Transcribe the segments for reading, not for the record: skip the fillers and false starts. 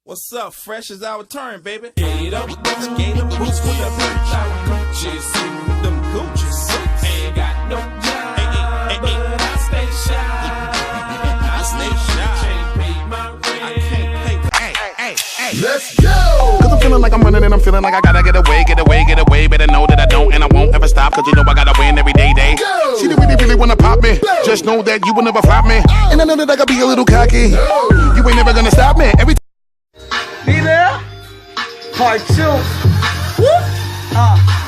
What's up? Fresh is our turn, baby. Gator boots for the bitch. Gucci suit, them Gucci suits. Ain't got no job, but I stay shy. I stay shy. Can't pay my rent. I can't pay. Hey. Let's go! Cause I'm feeling like I'm running and I'm feeling like I gotta get away. Better know that I don't and I won't ever stop. Cause you know I gotta win every day. Go! She really wanna pop me. Go! Just know that you will never flop me. And I know that I gotta be a little cocky. You ain't never gonna stop me. Every Dito, part 2.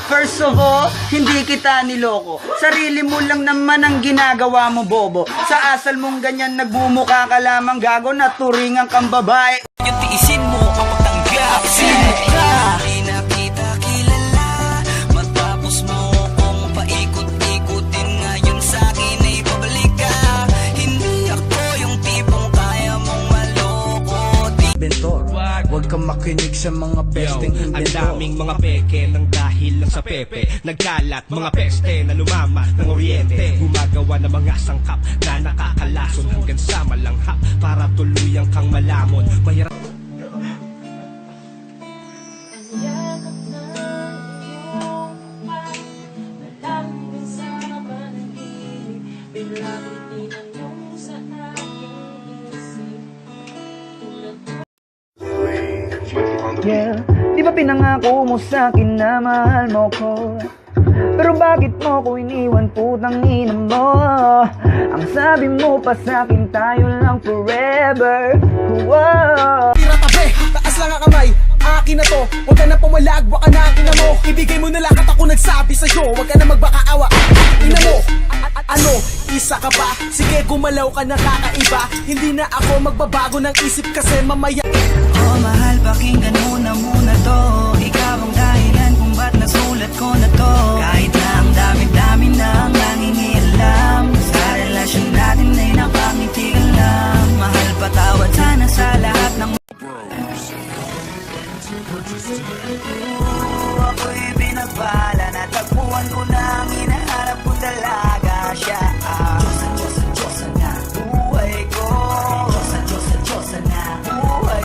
First of all, hindi kita niloko. Sarili mo lang naman ang ginagawa mo, bobo. Sa asal mong ganyan, nagbumuka ka lamang gago na turingan kang babae. Yung tiisin mo kapag tanggap, sino ka? Di na kita kilala, matapos mo kung paikot-ikutin ngayon sa'kin ay babalik ka. Hindi ako yung tipong kaya mong maloko. Bentor, huwag kang makinig sa mga pesteng inventor. Ang daming mga peke nang dahil lang sa pepe. Nagkalat mga peste na lumama ng oryente. Gumagawa ng mga sangkap na nakakalason hanggang sa malanghap para tuluyang kang malamon. Mahirap Yeah, di ba pinangako mo sa'kin na mahal mo ko? Pero bakit mo ko iniwan, putang ina mo? Ang sabi mo pa sa'kin, tayo lang forever. Whoa. Tira tabi, taas lang ang kamay, akin na to. Huwag ka na pumalag, baka na akin na mo. Ibigay mo na lahat, ako nagsabi sa'yo. Huwag ka na magbakaawa, ina mo. Ano, isa ka pa? Sige, gumalaw ka na kakaiba. Hindi na ako magbabago ng isip kasi mamaya. Oh mahal, pakinggan mo na muna to. Ikaw ang dahilan kung ba't nasulat ko na to.